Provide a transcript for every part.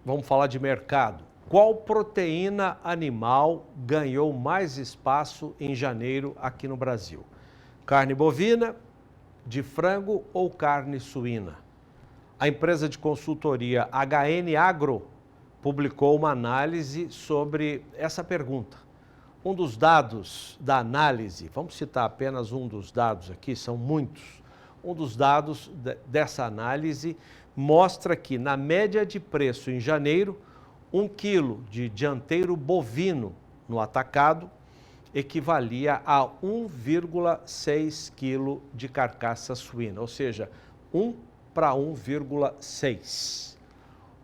vamos falar de mercado. Qual proteína animal ganhou mais espaço em janeiro aqui no Brasil? Carne bovina, de frango ou carne suína? A empresa de consultoria HN Agro publicou uma análise sobre essa pergunta. Um dos dados da análise, vamos citar apenas um dos dados aqui, são muitos. Um dos dados dessa análise mostra que, na média de preço em janeiro, 1 quilo de dianteiro bovino no atacado equivalia a 1,6 quilo de carcaça suína, ou seja, 1 para 1,6.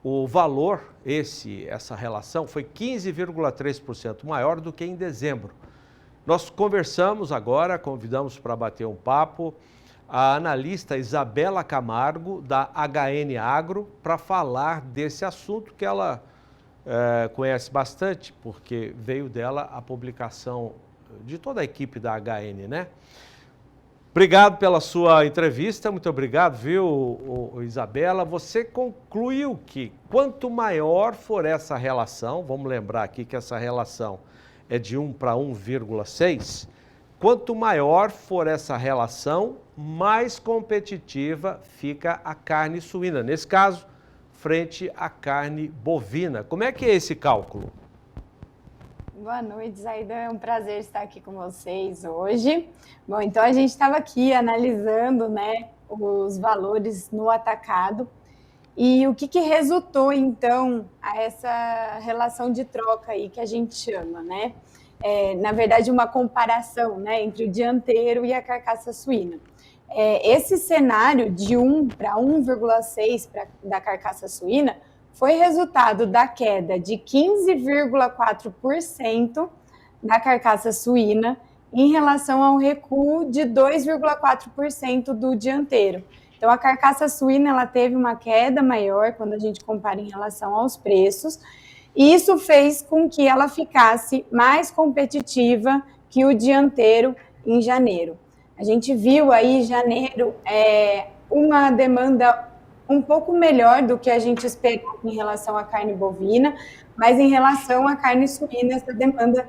O valor, essa relação, foi 15,3% maior do que em dezembro. Nós conversamos agora, convidamos para bater um papo a analista Isabela Camargo, da HN Agro, para falar desse assunto que ela conhece bastante, porque veio dela a publicação de toda a equipe da HN, né? Obrigado pela sua entrevista, muito obrigado, viu, Isabela? Você concluiu que quanto maior for essa relação, vamos lembrar aqui que essa relação é de 1 para 1,6, quanto maior for essa relação, mais competitiva fica a carne suína, nesse caso, frente à carne bovina. Como é que é esse cálculo? Boa noite, Zaidan. É um prazer estar aqui com vocês hoje. Bom, então a gente estava aqui analisando, né, os valores no atacado e o que resultou, então, a essa relação de troca aí que a gente chama, né? Na verdade, uma comparação, né, entre o dianteiro e a carcaça suína. Esse cenário de 1 para 1,6 da carcaça suína foi resultado da queda de 15,4% da carcaça suína em relação ao recuo de 2,4% do dianteiro. Então, a carcaça suína ela teve uma queda maior quando a gente compara em relação aos preços, e isso fez com que ela ficasse mais competitiva que o dianteiro em janeiro. A gente viu aí em janeiro uma demanda um pouco melhor do que a gente esperava em relação à carne bovina, mas em relação à carne suína, essa demanda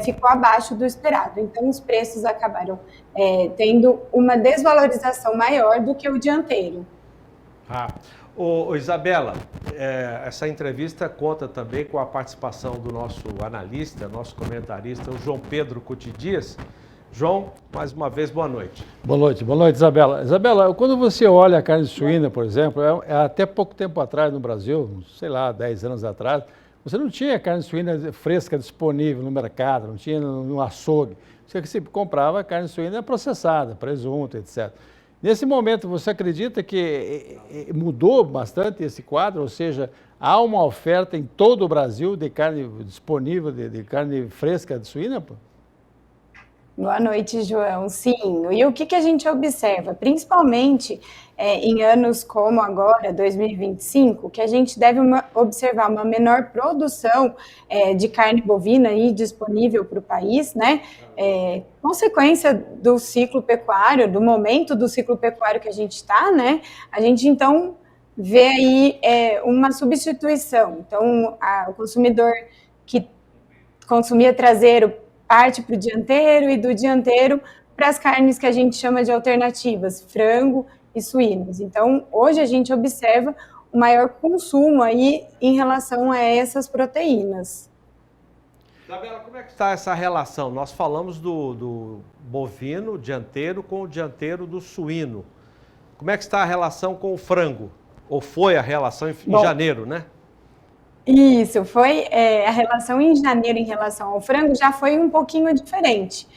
ficou abaixo do esperado. Então, os preços acabaram tendo uma desvalorização maior do que o dianteiro. Isabela, essa entrevista conta também com a participação do nosso analista, nosso comentarista, o João Pedro Cuti Dias. João, mais uma vez, boa noite. Boa noite, Isabela. Isabela, quando você olha a carne suína, por exemplo, até pouco tempo atrás no Brasil, sei lá, 10 anos atrás, você não tinha carne suína fresca disponível no mercado, não tinha no açougue. Você comprava carne suína processada, presunto, etc. Nesse momento, você acredita que mudou bastante esse quadro? Ou seja, há uma oferta em todo o Brasil de carne disponível, de carne fresca de suína? Boa noite, João. Sim, e o que a gente observa, principalmente em anos como agora, 2025, que a gente deve observar uma menor produção de carne bovina aí disponível para o país, né? Consequência do ciclo pecuário, do momento do ciclo pecuário que a gente está, né? A gente, então, vê aí uma substituição. Então, o consumidor que consumia traseiro parte para o dianteiro e do dianteiro para as carnes que a gente chama de alternativas, frango e suínos. Então, hoje a gente observa o maior consumo aí em relação a essas proteínas. Isabela, como é que está essa relação? Nós falamos do bovino dianteiro com o dianteiro do suíno. Como é que está a relação com o frango? Ou foi a relação em janeiro, né? Isso, foi a relação em janeiro em relação ao frango já foi um pouquinho diferente.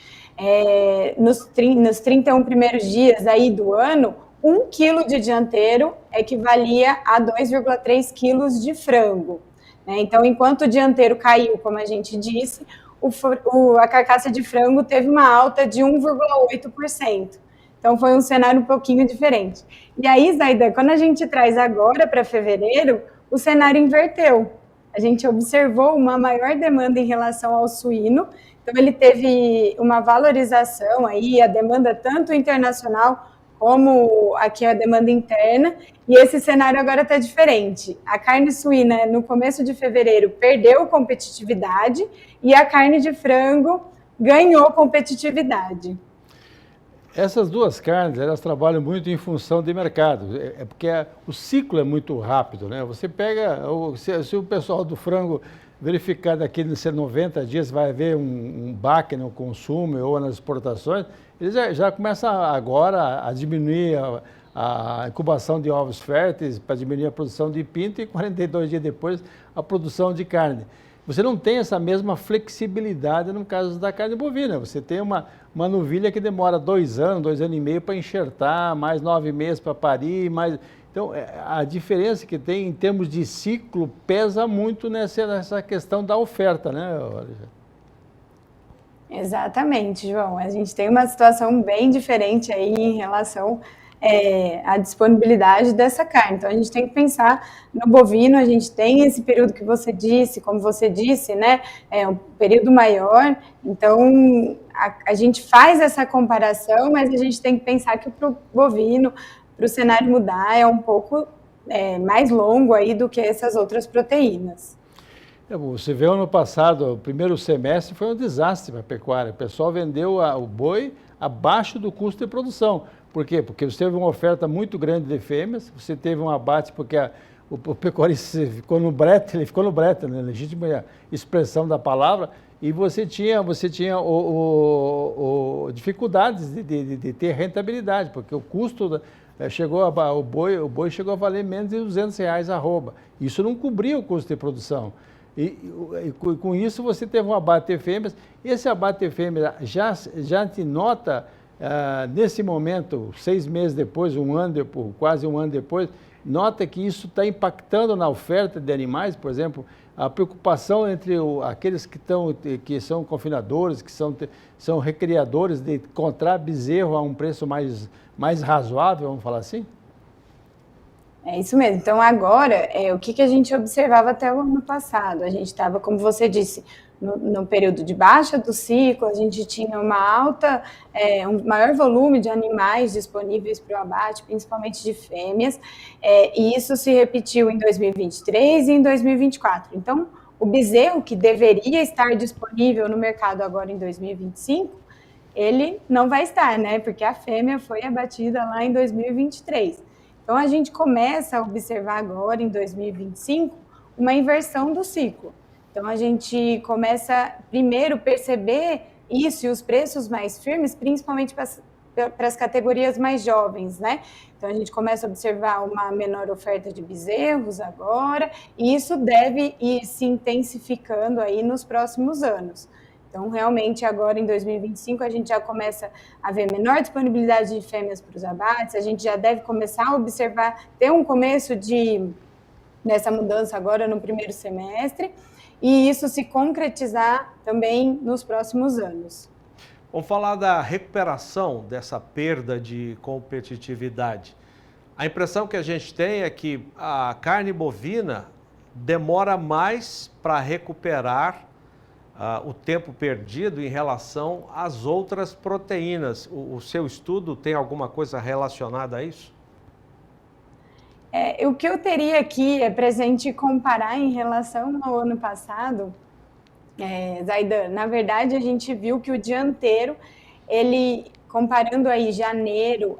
Nos 31 primeiros dias aí do ano, 1 quilo de dianteiro equivalia a 2,3 quilos de frango. Né? Então, enquanto o dianteiro caiu, como a gente disse, a carcaça de frango teve uma alta de 1,8%. Então, foi um cenário um pouquinho diferente. E aí, Zaidan, quando a gente traz agora para fevereiro, o cenário inverteu. A gente observou uma maior demanda em relação ao suíno, então ele teve uma valorização aí, a demanda tanto internacional como aqui a demanda interna, e esse cenário agora está diferente. A carne suína, no começo de fevereiro, perdeu competitividade e a carne de frango ganhou competitividade. Essas duas carnes, elas trabalham muito em função de mercado, porque o ciclo é muito rápido, né? Você pega, se o pessoal do frango verificar daqui a 90 dias, vai haver um baque no consumo ou nas exportações, eles já começam agora a diminuir a incubação de ovos férteis para diminuir a produção de pinto e 42 dias depois a produção de carne. Você não tem essa mesma flexibilidade no caso da carne bovina. Você tem uma novilha que demora 2 anos e meio para enxertar, mais 9 meses para parir, mais... Então, a diferença que tem em termos de ciclo pesa muito nessa questão da oferta, né, Alexandre? Exatamente, João. A gente tem uma situação bem diferente aí em relação à disponibilidade dessa carne. Então, a gente tem que pensar no bovino, a gente tem esse período que você disse, como você disse, né, um período maior. Então, a gente faz essa comparação, mas a gente tem que pensar que para o bovino, para o cenário mudar, é um pouco mais longo aí do que essas outras proteínas. Você vê ano passado, o primeiro semestre foi um desastre para a pecuária. O pessoal vendeu o boi abaixo do custo de produção. Por quê? Porque você teve uma oferta muito grande de fêmeas, você teve um abate porque o pecuarista ficou no brete, né, legítima expressão da palavra, e você tinha dificuldades de ter rentabilidade, porque o custo o boi chegou a valer menos de R$200 arroba. Isso não cobria o custo de produção. E com isso você teve um abate de fêmeas. Esse abate de fêmeas já te nota, nesse momento, 6 meses depois, quase um ano depois, nota que isso está impactando na oferta de animais, por exemplo, a preocupação entre aqueles que são confinadores, que são recriadores, de encontrar bezerro a um preço mais razoável, vamos falar assim? É isso mesmo. Então, agora, o que a gente observava até o ano passado? A gente estava, como você disse, no período de baixa do ciclo, a gente tinha uma alta, um maior volume de animais disponíveis para o abate, principalmente de fêmeas, e isso se repetiu em 2023 e em 2024. Então, o bezerro que deveria estar disponível no mercado agora em 2025, ele não vai estar, né? Porque a fêmea foi abatida lá em 2023. Então, a gente começa a observar agora, em 2025, uma inversão do ciclo. Então, a gente começa, primeiro, perceber isso e os preços mais firmes, principalmente para as categorias mais jovens, né? Então, a gente começa a observar uma menor oferta de bezerros agora, e isso deve ir se intensificando aí nos próximos anos. Então, realmente, agora em 2025, a gente já começa a ver menor disponibilidade de fêmeas para os abates, a gente já deve começar a observar, ter um começo dessa mudança agora no primeiro semestre, e isso se concretizar também nos próximos anos. Vamos falar da recuperação dessa perda de competitividade. A impressão que a gente tem é que a carne bovina demora mais para recuperar o tempo perdido em relação às outras proteínas. O seu estudo tem alguma coisa relacionada a isso? O que eu teria aqui para a gente comparar em relação ao ano passado, Zaidan, na verdade a gente viu que o dianteiro, ele, comparando aí janeiro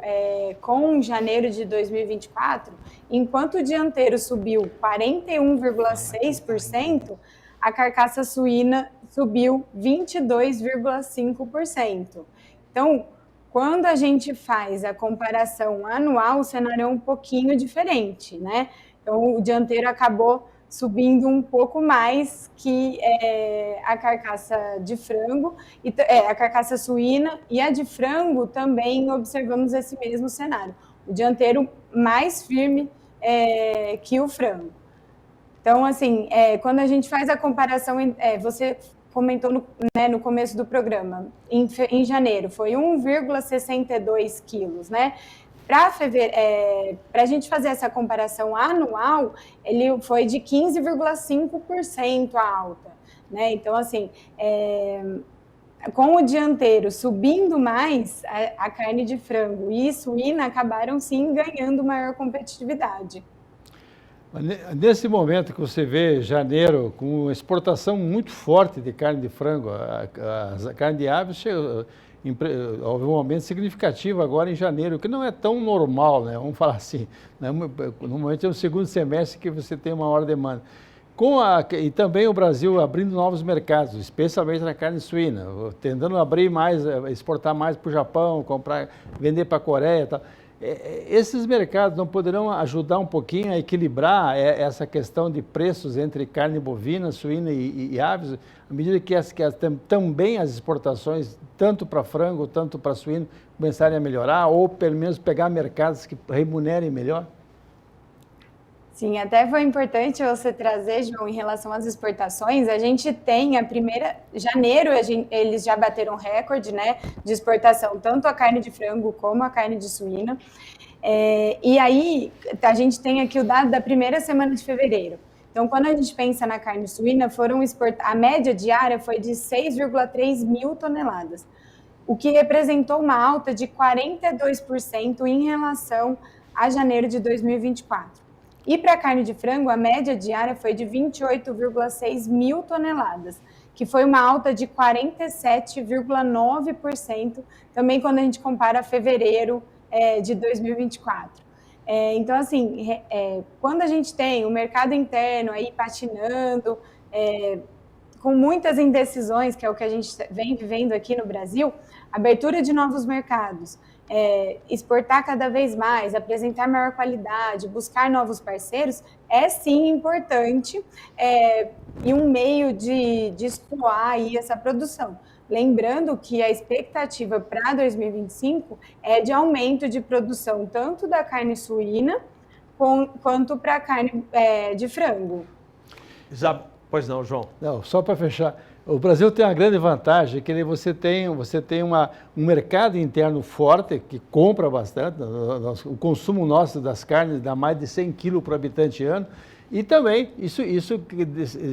com janeiro de 2024, enquanto o dianteiro subiu 41,6%, a carcaça suína subiu 22,5%. Então, quando a gente faz a comparação anual, o cenário é um pouquinho diferente, né? Então, o dianteiro acabou subindo um pouco mais que a carcaça de frango, a carcaça suína, e a de frango também observamos esse mesmo cenário. O dianteiro mais firme que o frango. Então, assim, quando a gente faz a comparação, você comentou no começo do programa, em janeiro, foi 1,62 quilos, né? Para a gente fazer essa comparação anual, ele foi de 15,5% a alta, né? Então, assim, com o dianteiro subindo mais, a carne de frango e suína acabaram sim ganhando maior competitividade. Nesse momento que você vê janeiro com exportação muito forte de carne de frango, a carne de aves houve um aumento significativo agora em janeiro, que não é tão normal, né? Vamos falar assim, né? Normalmente é o segundo semestre que você tem uma maior demanda. E também o Brasil abrindo novos mercados, especialmente na carne suína, tentando abrir mais, exportar mais para o Japão, vender para a Coreia e tal. Esses mercados não poderão ajudar um pouquinho a equilibrar essa questão de preços entre carne bovina, suína e aves, à medida que também as exportações, tanto para frango, tanto para suíno, começarem a melhorar, ou pelo menos pegar mercados que remunerem melhor? Sim, até foi importante você trazer, João, em relação às exportações. A gente tem janeiro, eles já bateram recorde, né, de exportação, tanto a carne de frango como a carne de suína. E aí, a gente tem aqui o dado da primeira semana de fevereiro. Então, quando a gente pensa na carne suína, a média diária foi de 6,3 mil toneladas, o que representou uma alta de 42% em relação a janeiro de 2024. E para a carne de frango, a média diária foi de 28,6 mil toneladas, que foi uma alta de 47,9%, também quando a gente compara a fevereiro de 2024. Então, assim, quando a gente tem o mercado interno aí patinando, com muitas indecisões, que é o que a gente vem vivendo aqui no Brasil, abertura de novos mercados, exportar cada vez mais, apresentar maior qualidade, buscar novos parceiros, é sim importante e um meio de escoar aí essa produção. Lembrando que a expectativa para 2025 é de aumento de produção tanto da carne suína quanto para a carne de frango. Pois não, João. Não, só para fechar. O Brasil tem uma grande vantagem, que você tem um mercado interno forte, que compra bastante, o consumo nosso das carnes dá mais de 100 quilos por habitante ano, e também isso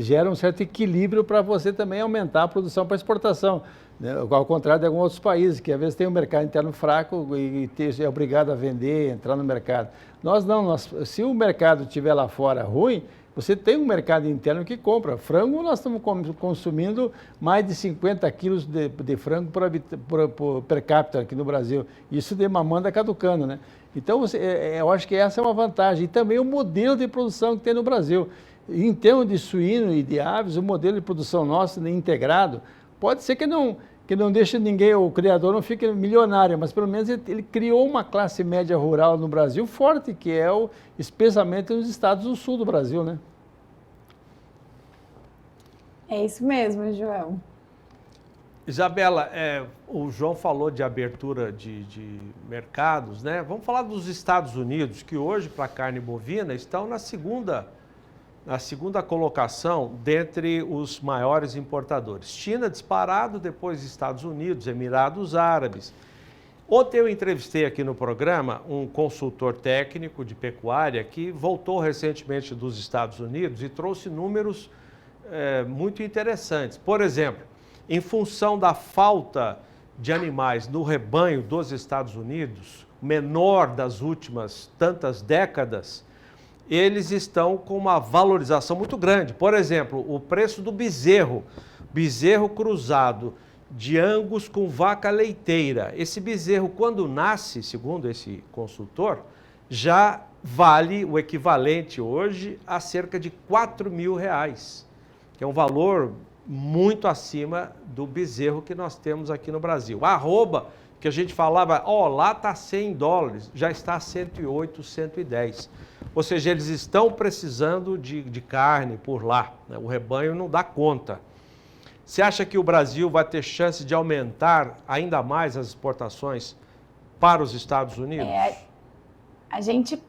gera um certo equilíbrio para você também aumentar a produção para exportação, né? Ao contrário de alguns outros países, que às vezes tem um mercado interno fraco e é obrigado a vender, entrar no mercado. Nós não, se o mercado estiver lá fora ruim, você tem um mercado interno que compra. Frango, nós estamos consumindo mais de 50 quilos de frango per capita aqui no Brasil. Isso de mamanda caducando, né? Então, eu acho que essa é uma vantagem. E também o modelo de produção que tem no Brasil. Em termos de suíno e de aves, o modelo de produção nosso integrado, pode ser que não deixe ninguém, o criador não fique milionário, mas pelo menos ele criou uma classe média rural no Brasil forte, que é especialmente nos estados do sul do Brasil, né? É isso mesmo, João. Isabela, o João falou de abertura de mercados, né? Vamos falar dos Estados Unidos, que hoje, para a carne bovina, estão na segunda colocação dentre os maiores importadores. China disparado, depois Estados Unidos, Emirados Árabes. Ontem eu entrevistei aqui no programa um consultor técnico de pecuária que voltou recentemente dos Estados Unidos e trouxe números muito interessantes. Por exemplo, em função da falta de animais no rebanho dos Estados Unidos, menor das últimas tantas décadas, eles estão com uma valorização muito grande. Por exemplo, o preço do bezerro cruzado de Angus com vaca leiteira. Esse bezerro, quando nasce, segundo esse consultor, já vale o equivalente hoje a cerca de R$4.000, que é um valor muito acima do bezerro que nós temos aqui no Brasil. A arroba, que a gente falava, lá está $100, já está a 108, 110. Ou seja, eles estão precisando de carne por lá, né? O rebanho não dá conta. Você acha que o Brasil vai ter chance de aumentar ainda mais as exportações para os Estados Unidos? A gente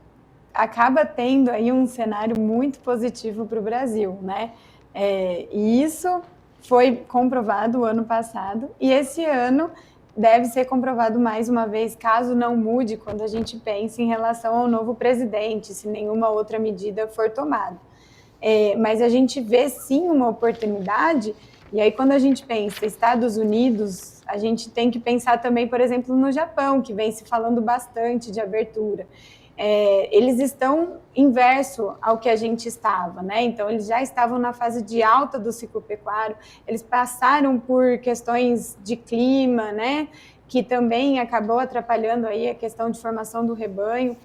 acaba tendo aí um cenário muito positivo para o Brasil, né? E isso foi comprovado o ano passado, e esse ano deve ser comprovado mais uma vez, caso não mude, quando a gente pensa em relação ao novo presidente, se nenhuma outra medida for tomada. Mas a gente vê sim uma oportunidade E aí, quando a gente pensa Estados Unidos, a gente tem que pensar também, por exemplo, no Japão, que vem se falando bastante de abertura. Eles estão inverso ao que a gente estava, né? Então, eles já estavam na fase de alta do ciclo pecuário, eles passaram por questões de clima, né? Que também acabou atrapalhando aí a questão de formação do rebanho.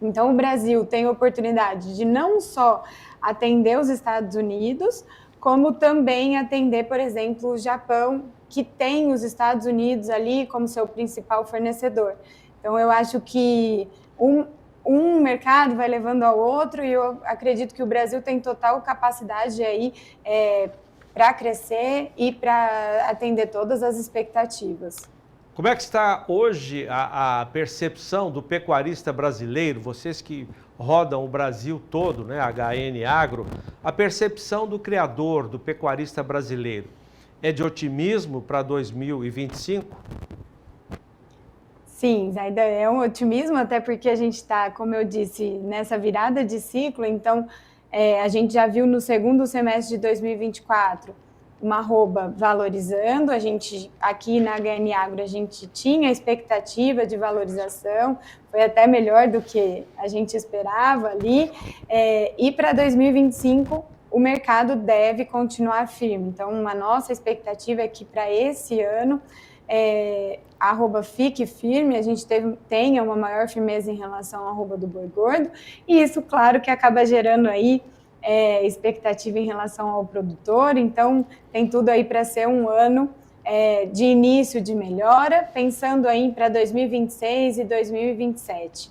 Então, o Brasil tem a oportunidade de não só atender os Estados Unidos, como também atender, por exemplo, o Japão, que tem os Estados Unidos ali como seu principal fornecedor. Então, eu acho que um mercado vai levando ao outro e eu acredito que o Brasil tem total capacidade aí para crescer e para atender todas as expectativas. Como é que está hoje a percepção do pecuarista brasileiro, vocês que rodam o Brasil todo, né, HN Agro, a percepção do criador, do pecuarista brasileiro, é de otimismo para 2025? Sim, ainda é um otimismo, até porque a gente está, como eu disse, nessa virada de ciclo, então a gente já viu no segundo semestre de 2024 uma arroba valorizando, a gente aqui na HN Agro a gente tinha expectativa de valorização, foi até melhor do que a gente esperava ali, e para 2025 o mercado deve continuar firme, então a nossa expectativa é que para esse ano a arroba fique firme, a gente tenha uma maior firmeza em relação à arroba do boi gordo, e isso claro que acaba gerando aí expectativa em relação ao produtor, então tem tudo aí para ser um ano de início de melhora, pensando aí para 2026 e 2027.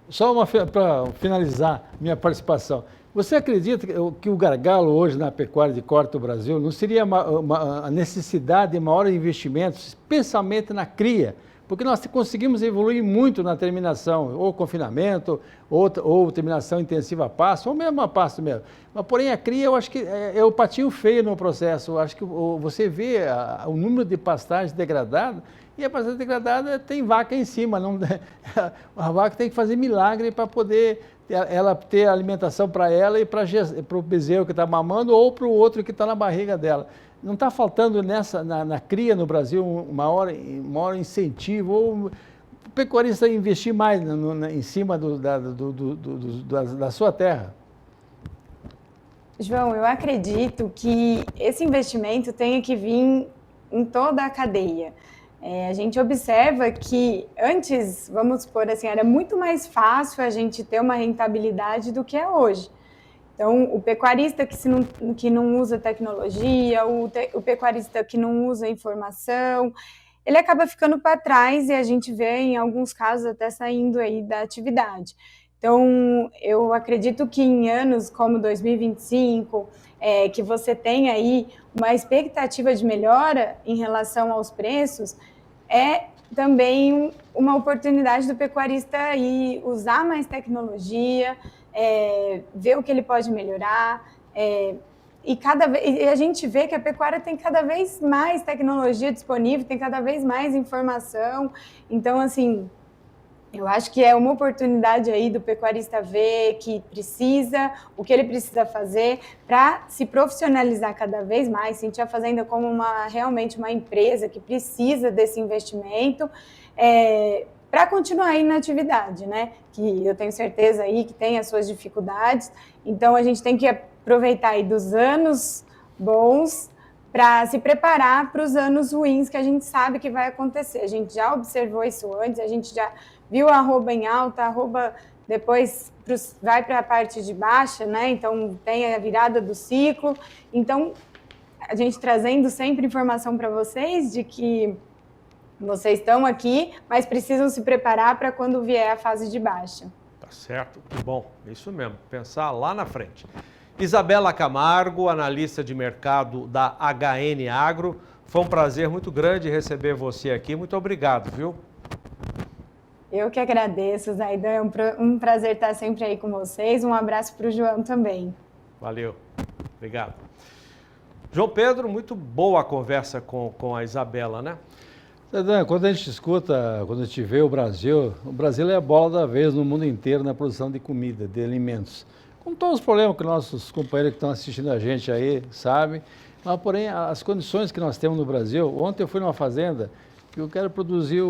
Só para finalizar minha participação, você acredita que o gargalo hoje na pecuária de corte do Brasil não seria a necessidade de maiores investimentos, especialmente na cria? Porque nós conseguimos evoluir muito na terminação, ou confinamento, ou terminação intensiva a pasto, ou mesmo a pasto mesmo. Mas, porém, a cria, eu acho que é o patinho feio no processo. Eu acho que você vê o número de pastagens degradadas, e a pastagem degradada tem vaca em cima. Não, a vaca tem que fazer milagre para poder ela ter alimentação para ela e para o bezerro que está mamando, ou para o outro que está na barriga dela. Não está faltando na cria no Brasil um maior incentivo, ou o pecuarista investir mais em cima da sua terra? João, eu acredito que esse investimento tenha que vir em toda a cadeia. A gente observa que antes, vamos supor assim, era muito mais fácil a gente ter uma rentabilidade do que é hoje. Então, o pecuarista que não usa tecnologia, o pecuarista que não usa informação, ele acaba ficando para trás e a gente vê, em alguns casos, até saindo aí da atividade. Então, eu acredito que em anos como 2025, que você tem aí uma expectativa de melhora em relação aos preços, é também uma oportunidade do pecuarista aí usar mais tecnologia, ver o que ele pode melhorar, e a gente vê que a pecuária tem cada vez mais tecnologia disponível, tem cada vez mais informação, então, assim, eu acho que é uma oportunidade aí do pecuarista ver o que ele precisa fazer para se profissionalizar cada vez mais, sentir a fazenda como realmente uma empresa que precisa desse investimento, para continuar aí na atividade, né? Que eu tenho certeza aí que tem as suas dificuldades, então a gente tem que aproveitar aí dos anos bons para se preparar para os anos ruins que a gente sabe que vai acontecer. A gente já observou isso antes, a gente já viu a arroba em alta, a arroba depois vai para a parte de baixa, né? Então tem a virada do ciclo. Então, a gente trazendo sempre informação para vocês de que vocês estão aqui, mas precisam se preparar para quando vier a fase de baixa. Tá certo, que bom, é isso mesmo, pensar lá na frente. Isabela Camargo, analista de mercado da HN Agro, foi um prazer muito grande receber você aqui, muito obrigado, viu? Eu que agradeço, Zaidan, é um prazer estar sempre aí com vocês, um abraço para o João também. Valeu, obrigado. João Pedro, muito boa a conversa com a Isabela, né? Zaidan, quando a gente escuta, quando a gente vê o Brasil é a bola da vez no mundo inteiro na produção de comida, de alimentos. com todos os problemas que nossos companheiros que estão assistindo a gente aí sabem, mas porém as condições que nós temos no Brasil, ontem eu fui numa fazenda que eu quero produzir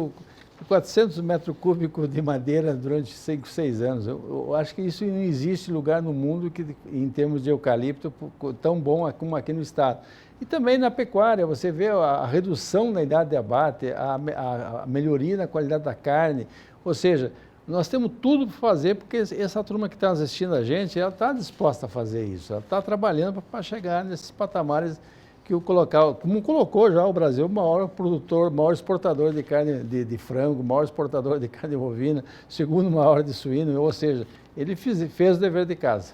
400 metros cúbicos de madeira durante 5, 6 anos. Eu acho que isso não existe lugar no mundo que, em termos de eucalipto, tão bom como aqui no estado. E também na pecuária, você vê a redução na idade de abate, a melhoria na qualidade da carne, ou seja, nós temos tudo para fazer, porque essa turma que está assistindo a gente, ela está disposta a fazer isso, ela está trabalhando para chegar nesses patamares que como colocou já o Brasil, o maior produtor, maior exportador de carne de frango, maior exportador de carne bovina, segundo maior de suíno, ou seja, ele fez o dever de casa.